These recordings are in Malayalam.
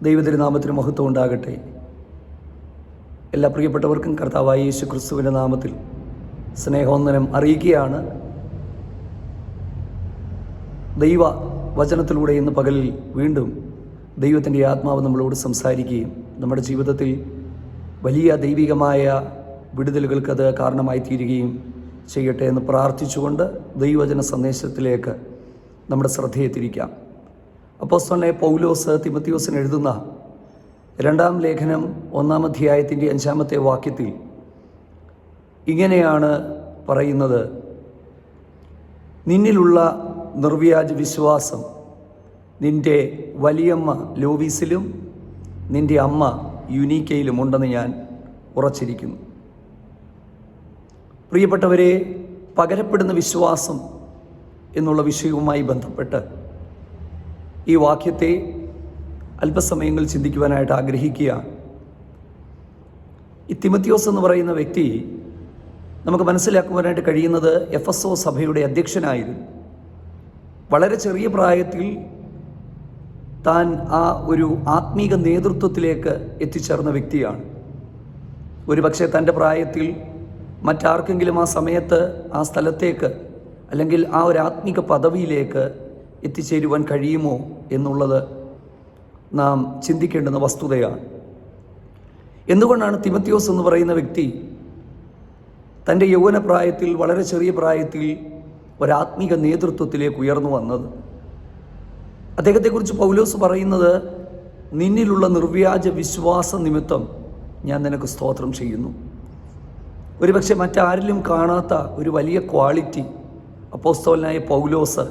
ദൈവതിരുനാമത്തിന് മഹത്വം ഉണ്ടാകട്ടെ. എല്ലാ പ്രിയപ്പെട്ടവർക്കും കർത്താവായ യേശു ക്രിസ്തുവിൻ്റെ നാമത്തിൽ സ്നേഹവന്ദനം അറിയിക്കുകയാണ്. ദൈവ വചനത്തിലൂടെ ഇന്ന് പകലിൽ വീണ്ടും ദൈവത്തിൻ്റെ ആത്മാവ് നമ്മളോട് സംസാരിക്കുകയും നമ്മുടെ ജീവിതത്തിൽ വലിയ ദൈവികമായ വിടുതലുകൾക്കത് കാരണമായി തീരുകയും ചെയ്യട്ടെ എന്ന് പ്രാർത്ഥിച്ചുകൊണ്ട് ദൈവവചന സന്ദേശത്തിലേക്ക് നമ്മുടെ ശ്രദ്ധയെ തിരിക്കാം. അപ്പോസ്തലനായ പൗലോസ് തിമോഥെയോസിന് എഴുതുന്ന 2-ാം ലേഖനം 1-ാം അധ്യായത്തിൻ്റെ 5-ാമത്തെ വാക്യത്തിൽ ഇങ്ങനെയാണ് പറയുന്നത്: നിന്നിലുള്ള നിർവ്യാജ വിശ്വാസം നിൻ്റെ വലിയമ്മ ലോവീസിലും നിൻ്റെ അമ്മ യുനീക്കയിലും ഉണ്ടെന്ന് ഞാൻ ഉറച്ചിരിക്കുന്നു. പ്രിയപ്പെട്ടവരെ, പകരപ്പെടുന്ന വിശ്വാസം എന്നുള്ള വിഷയവുമായി ബന്ധപ്പെട്ട് ഈ വാക്യത്തെ അല്പസമയങ്ങൾ ചിന്തിക്കുവാനായിട്ട് ആഗ്രഹിക്കുകയാണ്. ഈ തിമോഥെയോസ് എന്ന് പറയുന്ന വ്യക്തി നമുക്ക് മനസ്സിലാക്കുവാനായിട്ട് കഴിയുന്നത് എഫെസോ സഭയുടെ അധ്യക്ഷനായിരുന്നു. വളരെ ചെറിയ പ്രായത്തിൽ താൻ ആ ഒരു ആത്മീക നേതൃത്വത്തിലേക്ക് എത്തിച്ചേർന്ന വ്യക്തിയാണ്. ഒരു പക്ഷേ തൻ്റെ പ്രായത്തിൽ മറ്റാർക്കെങ്കിലും ആ സമയത്ത് ആ സ്ഥലത്തേക്ക് അല്ലെങ്കിൽ ആ ഒരു ആത്മീക പദവിയിലേക്ക് എത്തിച്ചേരുവാൻ കഴിയുമോ എന്നുള്ളത് നാം ചിന്തിക്കേണ്ടുന്ന വസ്തുതയാണ്. എന്തുകൊണ്ടാണ് തിമോഥെയോസ് എന്ന് പറയുന്ന വ്യക്തി തൻ്റെ യൗവനപ്രായത്തിൽ, വളരെ ചെറിയ പ്രായത്തിൽ ഒരാത്മീക നേതൃത്വത്തിലേക്ക് ഉയർന്നു വന്നത്? അദ്ദേഹത്തെക്കുറിച്ച് പൗലോസ് പറയുന്നത്, നിന്നിലുള്ള നിർവ്യാജ വിശ്വാസ നിമിത്തം ഞാൻ നിനക്ക് സ്തോത്രം ചെയ്യുന്നു. ഒരുപക്ഷെ മറ്റാരിലും കാണാത്ത ഒരു വലിയ ക്വാളിറ്റി അപ്പോസ്തലനായ പൗലോസ്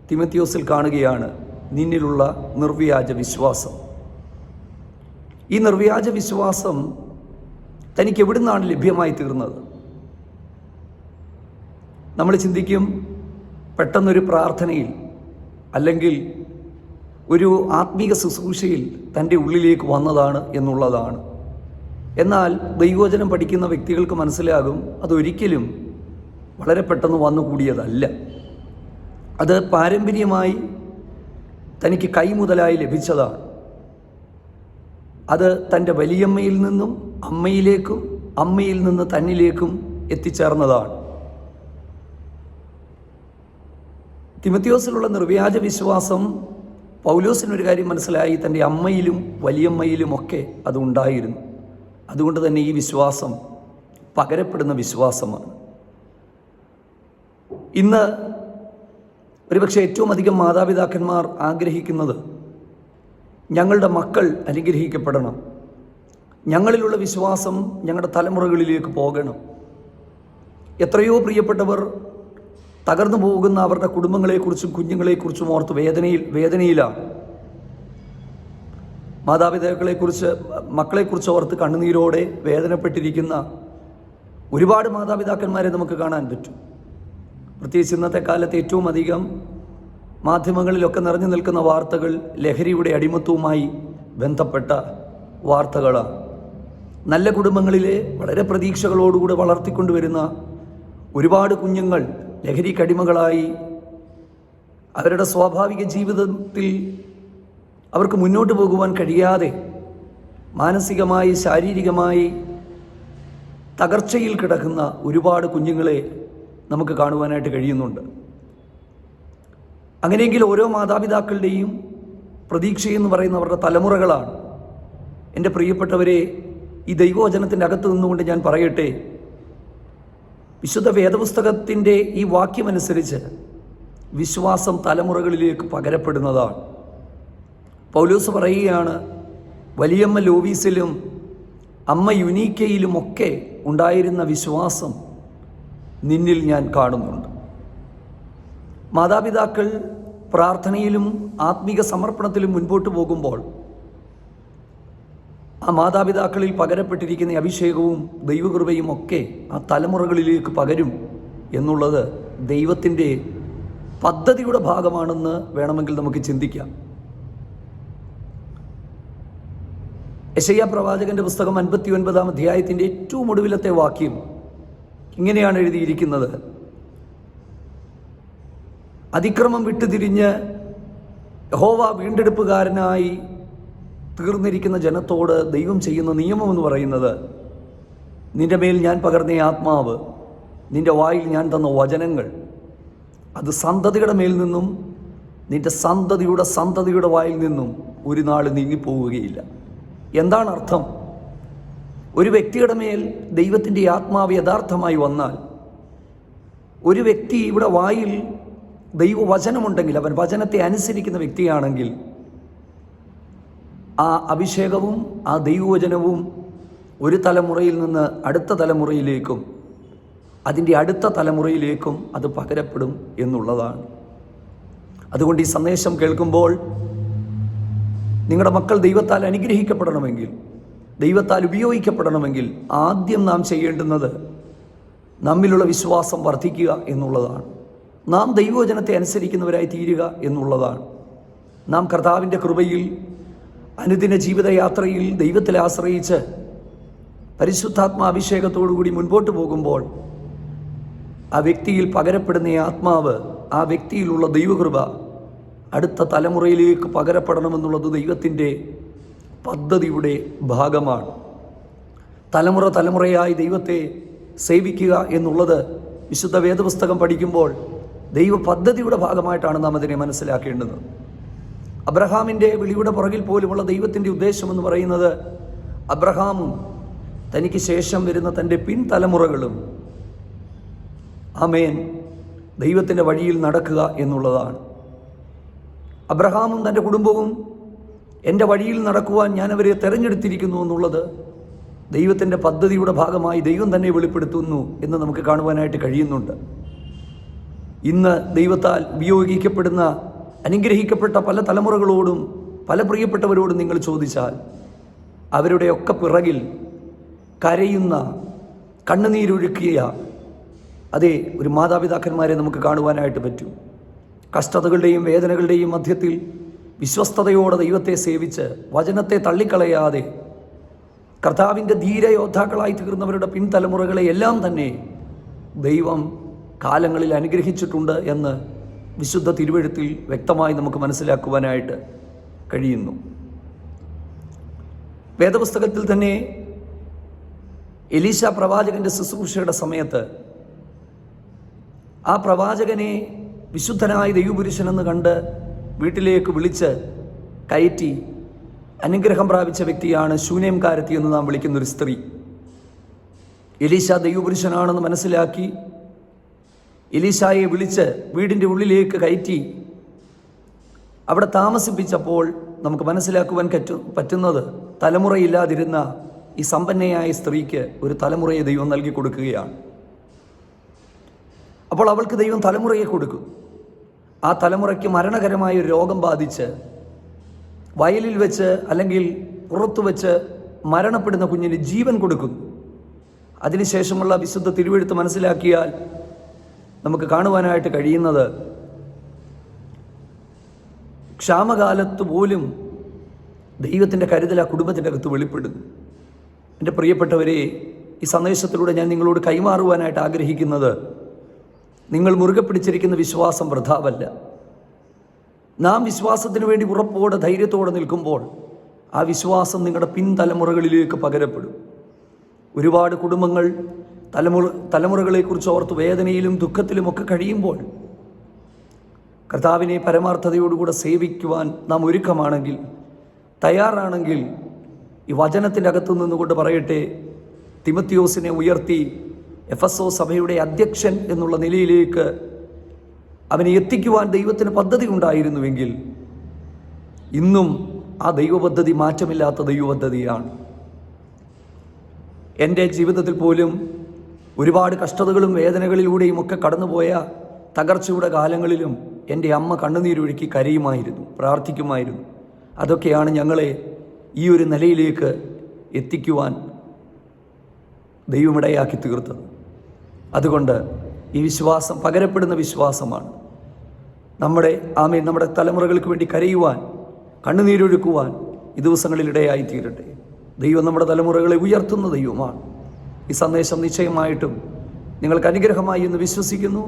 തിമോഥെയോസിൽ കാണുകയാണ്: നിന്നിലുള്ള നിർവ്യാജ വിശ്വാസം. ഈ നിർവ്യാജ വിശ്വാസം തനിക്ക് എവിടുന്നാണ് ലഭ്യമായി തീർന്നത്? നമ്മൾ ചിന്തിക്കും, പെട്ടെന്നൊരു പ്രാർത്ഥനയിൽ അല്ലെങ്കിൽ ഒരു ആത്മീക ശുശ്രൂഷയിൽ തൻ്റെ ഉള്ളിലേക്ക് വന്നതാണ് എന്നുള്ളതാണ്. എന്നാൽ ദൈവവചനം പഠിക്കുന്ന വ്യക്തികൾക്ക് മനസ്സിലാകും, അതൊരിക്കലും വളരെ പെട്ടെന്ന് വന്നുകൂടിയതല്ല. അത് പാരമ്പര്യമായി തനിക്ക് കൈമുതലായി ലഭിച്ചതാണ്. അത് തൻ്റെ വലിയമ്മയിൽ നിന്നും അമ്മയിലേക്കും അമ്മയിൽ നിന്ന് തന്നിലേക്കും എത്തിച്ചേർന്നതാണ്. തിമോഥെയോസിലുള്ള നിർവ്യാജ വിശ്വാസം പൗലോസിനൊരു കാര്യം മനസ്സിലായി: തൻ്റെ അമ്മയിലും വലിയമ്മയിലുമൊക്കെ അതുണ്ടായിരുന്നു. അതുകൊണ്ട് തന്നെ ഈ വിശ്വാസം പകരപ്പെടുന്ന വിശ്വാസമാണ്. ഇന്ന് ഒരുപക്ഷെ ഏറ്റവും അധികം മാതാപിതാക്കന്മാർ ആഗ്രഹിക്കുന്നത് ഞങ്ങളുടെ മക്കൾ അനുഗ്രഹിക്കപ്പെടണം, ഞങ്ങളിലുള്ള വിശ്വാസം ഞങ്ങളുടെ തലമുറകളിലേക്ക് പോകണം. എത്രയോ പ്രിയപ്പെട്ടവർ തകർന്നു പോകുന്ന അവരുടെ കുടുംബങ്ങളെക്കുറിച്ചും കുഞ്ഞുങ്ങളെക്കുറിച്ചും ഓർത്ത് വേദനയിലാണ്. മാതാപിതാക്കളെക്കുറിച്ച്, മക്കളെക്കുറിച്ച് ഓർത്ത് കണ്ണുനീരോടെ വേദനപ്പെട്ടിരിക്കുന്ന ഒരുപാട് മാതാപിതാക്കന്മാരെ നമുക്ക് കാണാൻ പറ്റും. പ്രത്യേകിച്ച് ഇന്നത്തെ കാലത്ത് ഏറ്റവും അധികം മാധ്യമങ്ങളിലൊക്കെ നിറഞ്ഞു നിൽക്കുന്ന വാർത്തകൾ ലഹരിയുടെ അടിമത്തവുമായി ബന്ധപ്പെട്ട വാർത്തകളാണ്. നല്ല കുടുംബങ്ങളിലെ വളരെ പ്രതീക്ഷകളോടുകൂടി വളർത്തിക്കൊണ്ടുവരുന്ന ഒരുപാട് കുഞ്ഞുങ്ങൾ ലഹരിക്കടിമകളായി അവരുടെ സ്വാഭാവിക ജീവിതത്തിൽ അവർക്ക് മുന്നോട്ട് പോകുവാൻ കഴിയാതെ മാനസികമായി, ശാരീരികമായി തകർച്ചയിൽ കിടക്കുന്ന ഒരുപാട് കുഞ്ഞുങ്ങളെ നമുക്ക് കാണുവാനായിട്ട് കഴിയുന്നുണ്ട്. അങ്ങനെയെങ്കിൽ ഓരോ മാതാപിതാക്കളുടെയും പ്രതീക്ഷയെന്ന് പറയുന്ന അവരുടെ തലമുറകളാണ്. എൻ്റെ പ്രിയപ്പെട്ടവരെ, ഈ ദൈവവചനത്തിൻ്റെ അകത്ത് നിന്നുകൊണ്ട് ഞാൻ പറയട്ടെ, വിശുദ്ധ വേദപുസ്തകത്തിൻ്റെ ഈ വാക്യമനുസരിച്ച് വിശ്വാസം തലമുറകളിലേക്ക് പകരപ്പെടുന്നതാണ്. പൗലോസ് പറയുകയാണ്, വലിയമ്മ ലോവീസിലും അമ്മ യുനീക്കയിലുമൊക്കെ ഉണ്ടായിരുന്ന വിശ്വാസം നിന്നിൽ ഞാൻ കാണുന്നുണ്ട്. മാതാപിതാക്കൾ പ്രാർത്ഥനയിലും ആത്മീക സമർപ്പണത്തിലും മുൻപോട്ട് പോകുമ്പോൾ ആ മാതാപിതാക്കളിൽ പകരപ്പെട്ടിരിക്കുന്ന അഭിഷേകവും ദൈവകൃപയും ഒക്കെ ആ തലമുറകളിലേക്ക് പകരും എന്നുള്ളത് ദൈവത്തിൻ്റെ പദ്ധതിയുടെ ഭാഗമാണെന്ന് വേണമെങ്കിൽ നമുക്ക് ചിന്തിക്കാം. യെശയ്യാ പ്രവാചകന്റെ പുസ്തകം 59-ാം അധ്യായത്തിൻ്റെ ഏറ്റവും ഒടുവിലത്തെ വാക്യം ഇങ്ങനെയാണ് എഴുതിയിരിക്കുന്നത്: അതിക്രമം വിട്ടുതിരിഞ്ഞ് യഹോവ വീണ്ടെടുപ്പുകാരനായി തീർന്നിരിക്കുന്ന ജനത്തോട് ദൈവം ചെയ്യുന്ന നിയമം എന്ന് പറയുന്നത്, നിന്റെ മേൽ ഞാൻ പകർന്ന ആത്മാവ്, നിന്റെ വായിൽ ഞാൻ തന്ന വചനങ്ങൾ, അത് സന്തതിയുടെ മേൽ നിന്നും നിന്റെ സന്തതിയുടെ വായിൽ നിന്നും ഒരു നാൾ നീങ്ങിപ്പോവുകയില്ല. എന്താണ് അർത്ഥം? ഒരു വ്യക്തിയുടെ മേൽ ദൈവത്തിൻ്റെ ആത്മാവ് യഥാർത്ഥമായി വന്നാൽ, ഒരു വ്യക്തി ഇവിടെ വായിൽ ദൈവവചനമുണ്ടെങ്കിൽ, അവൻ വചനത്തെ അനുസരിക്കുന്ന വ്യക്തിയാണെങ്കിൽ, ആ അഭിഷേകവും ആ ദൈവവചനവും ഒരു തലമുറയിൽ നിന്ന് അടുത്ത തലമുറയിലേക്കും അതിൻ്റെ അടുത്ത തലമുറയിലേക്കും അത് പകരപ്പെടും എന്നുള്ളതാണ്. അതുകൊണ്ട് ഈ സന്ദേശം കേൾക്കുമ്പോൾ നിങ്ങളുടെ മക്കൾ ദൈവത്താൽ അനുഗ്രഹിക്കപ്പെടണമെങ്കിൽ, ദൈവത്താൽ ഉപയോഗിക്കപ്പെടണമെങ്കിൽ, ആദ്യം നാം ചെയ്യേണ്ടുന്നത് നമ്മിലുള്ള വിശ്വാസം വർദ്ധിക്കുക എന്നുള്ളതാണ്. നാം ദൈവവചനത്തെ അനുസരിക്കുന്നവരായി തീരുക എന്നുള്ളതാണ്. നാം കർത്താവിൻ്റെ കൃപയിൽ അനുദിന ജീവിതയാത്രയിൽ ദൈവത്തിൽ ആശ്രയിച്ച് പരിശുദ്ധാത്മാഭിഷേകത്തോടുകൂടി മുൻപോട്ട് പോകുമ്പോൾ ആ വ്യക്തിയിൽ പകരപ്പെടുന്ന ആത്മാവ്, ആ വ്യക്തിയിലുള്ള ദൈവകൃപ അടുത്ത തലമുറയിലേക്ക് പകരപ്പെടണമെന്നുള്ളത് ദൈവത്തിൻ്റെ പദ്ധതിയുടെ ഭാഗമാണ്. തലമുറയായി ദൈവത്തെ സേവിക്കുക എന്നുള്ളത് വിശുദ്ധ വേദപുസ്തകം പഠിക്കുമ്പോൾ ദൈവ പദ്ധതിയുടെ ഭാഗമായിട്ടാണ് നാം അതിനെ മനസ്സിലാക്കേണ്ടത്. അബ്രഹാമിൻ്റെ വിളിയുടെ പുറകിൽ പോലുമുള്ള ദൈവത്തിൻ്റെ ഉദ്ദേശമെന്ന് പറയുന്നത്, അബ്രഹാമും തനിക്ക് ശേഷം വരുന്ന തൻ്റെ പിൻതലമുറകളും ആമേൻ ദൈവത്തിൻ്റെ വഴിയിൽ നടക്കുക എന്നുള്ളതാണ്. അബ്രഹാമും തൻ്റെ കുടുംബവും എൻ്റെ വഴിയിൽ നടക്കുവാൻ ഞാൻ അവരെ തിരഞ്ഞെടുത്തിരിക്കുന്നു എന്നുള്ളത് ദൈവത്തിൻ്റെ പദ്ധതിയുടെ ഭാഗമായി ദൈവം തന്നെ വെളിപ്പെടുത്തുന്നു എന്ന് നമുക്ക് കാണുവാനായിട്ട് കഴിയുന്നുണ്ട്. ഇന്ന് ദൈവത്താൽ ഉപയോഗിക്കപ്പെടുന്ന അനുഗ്രഹിക്കപ്പെട്ട പല തലമുറകളോടും പല പ്രിയപ്പെട്ടവരോടും നിങ്ങൾ ചോദിച്ചാൽ, അവരുടെയൊക്കെ പിറകിൽ കരയുന്ന, കണ്ണുനീരൊഴുക്കിയ അതേ ഒരു മാതാപിതാക്കന്മാരെ നമുക്ക് കാണുവാനായിട്ട് പറ്റും. കഷ്ടതകളുടെയും വേദനകളുടെയും മധ്യത്തിൽ വിശ്വസ്തയോടെ ദൈവത്തെ സേവിച്ച് വചനത്തെ തള്ളിക്കളയാതെ കർത്താവിൻ്റെ ധീരയോദ്ധാക്കളായി തീർന്നവരുടെ പിൻതലമുറകളെ എല്ലാം തന്നെ ദൈവം കാലങ്ങളിൽ അനുഗ്രഹിച്ചിട്ടുണ്ട് എന്ന് വിശുദ്ധ തിരുവെഴുത്തിൽ വ്യക്തമായി നമുക്ക് മനസ്സിലാക്കുവാനായിട്ട് കഴിയുന്നു. വേദപുസ്തകത്തിൽ തന്നെ എലീശ പ്രവാചകൻ്റെ ശുശ്രൂഷയുടെ സമയത്ത് ആ പ്രവാചകനെ വിശുദ്ധനായ ദൈവപുരുഷനെന്ന് കണ്ട് വീട്ടിലേക്ക് വിളിച്ച് കയറ്റി അനുഗ്രഹം പ്രാപിച്ച വ്യക്തിയാണ് ശൂനേംകാരത്തി എന്ന് നാം വിളിക്കുന്നൊരു സ്ത്രീ. എലീശ ദൈവപുരുഷനാണെന്ന് മനസ്സിലാക്കി എലീശായെ വിളിച്ച് വീടിൻ്റെ ഉള്ളിലേക്ക് കയറ്റി അവിടെ താമസിപ്പിച്ചപ്പോൾ നമുക്ക് മനസ്സിലാക്കുവാൻ പറ്റുന്നത്, തലമുറയില്ലാതിരുന്ന ഈ സമ്പന്നയായ സ്ത്രീക്ക് ഒരു തലമുറയെ ദൈവം നൽകി കൊടുക്കുകയാണ്. അപ്പോൾ അവൾക്ക് ദൈവം തലമുറയെ കൊടുക്കും. ആ തലമുറയ്ക്ക് മരണകരമായ ഒരു രോഗം ബാധിച്ച് വയലിൽ വെച്ച് അല്ലെങ്കിൽ പുറത്തു വെച്ച് മരണപ്പെടുന്ന കുഞ്ഞിന് ജീവൻ കൊടുക്കുന്നു. അതിനുശേഷമുള്ള വിശുദ്ധ തിരുവെഴുത്ത് മനസ്സിലാക്കിയാൽ നമുക്ക് കാണുവാനായിട്ട് കഴിയുന്നത്, ക്ഷാമകാലത്ത് പോലും ദൈവത്തിൻ്റെ കരുതൽ ആ കുടുംബത്തിൻ്റെ അകത്ത് വെളിപ്പെടുന്നു. എൻ്റെ പ്രിയപ്പെട്ടവരെ, ഈ സന്ദേശത്തിലൂടെ ഞാൻ നിങ്ങളോട് കൈമാറുവാനായിട്ട് ആഗ്രഹിക്കുന്നത്, നിങ്ങൾ മുറുകെ പിടിച്ചിരിക്കുന്ന വിശ്വാസം വൃഥാവല്ല. നാം വിശ്വാസത്തിന് വേണ്ടി ഉറപ്പോടെ ധൈര്യത്തോടെ നിൽക്കുമ്പോൾ ആ വിശ്വാസം നിങ്ങളുടെ പിൻതലമുറകളിലേക്ക് പകരപ്പെടും. ഒരുപാട് കുടുംബങ്ങൾ തലമുറകളെക്കുറിച്ച് ഓർത്ത് വേദനയിലും ദുഃഖത്തിലുമൊക്കെ കഴിയുമ്പോൾ കർത്താവിനെ പരമാർത്ഥതയോടുകൂടെ സേവിക്കുവാൻ നാം ഒരുക്കമാണെങ്കിൽ, തയ്യാറാണെങ്കിൽ, ഈ വചനത്തിൻ്റെ അകത്തു നിന്നുകൊണ്ട് പറയട്ടെ, തിമത്തിയോസിനെ ഉയർത്തി എഫെസോ സഭയുടെ അധ്യക്ഷൻ എന്നുള്ള നിലയിലേക്ക് അവനെ എത്തിക്കുവാൻ ദൈവത്തിന് പദ്ധതി ഉണ്ടായിരുന്നുവെങ്കിൽ ഇന്നും ആ ദൈവപദ്ധതി മാറ്റമില്ലാത്ത ദൈവപദ്ധതിയാണ്. എൻ്റെ ജീവിതത്തിൽ പോലും ഒരുപാട് കഷ്ടതകളും വേദനകളിലൂടെയും ഒക്കെ കടന്നുപോയ തകർച്ചയുടെ കാലങ്ങളിലും എൻ്റെ അമ്മ കണ്ണുനീരൊഴുക്കി കരയുമായിരുന്നു, പ്രാർത്ഥിക്കുമായിരുന്നു. അതൊക്കെയാണ് ഞങ്ങളെ ഈ ഒരു നിലയിലേക്ക് എത്തിക്കുവാൻ ദൈവമിടയാക്കി തീർത്തത്. അതുകൊണ്ട് ഈ വിശ്വാസം പകരപ്പെടുന്ന വിശ്വാസമാണ്. നമ്മുടെ തലമുറകൾക്ക് വേണ്ടി കരയുവാൻ, കണ്ണുനീരൊഴുക്കുവാൻ ഈ ദിവസങ്ങളിലിടയായി തീരട്ടെ. ദൈവം നമ്മുടെ തലമുറകളെ ഉയർത്തുന്ന ദൈവമാണ്. ഈ സന്ദേശം നിശ്ചയമായിട്ടും നിങ്ങൾക്ക് അനുഗ്രഹമായി എന്ന് വിശ്വസിക്കുന്നു.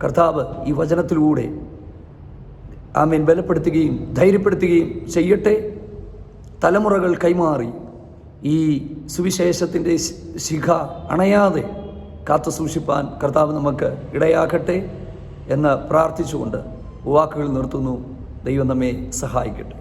കർത്താവ് ഈ വചനത്തിലൂടെ ബലപ്പെടുത്തുകയും ധൈര്യപ്പെടുത്തുകയും ചെയ്യട്ടെ. തലമുറകൾ കൈമാറി ഈ സുവിശേഷത്തിൻ്റെ ശിഖ അണയാതെ കാത്തു സൂക്ഷിപ്പാൻ കർത്താവ് നമുക്ക് ഇടയാക്കട്ടെ എന്ന് പ്രാർത്ഥിച്ചുകൊണ്ട് വാക്കുകൾ നിർത്തുന്നു. ദൈവം നമ്മെ സഹായിക്കട്ടെ.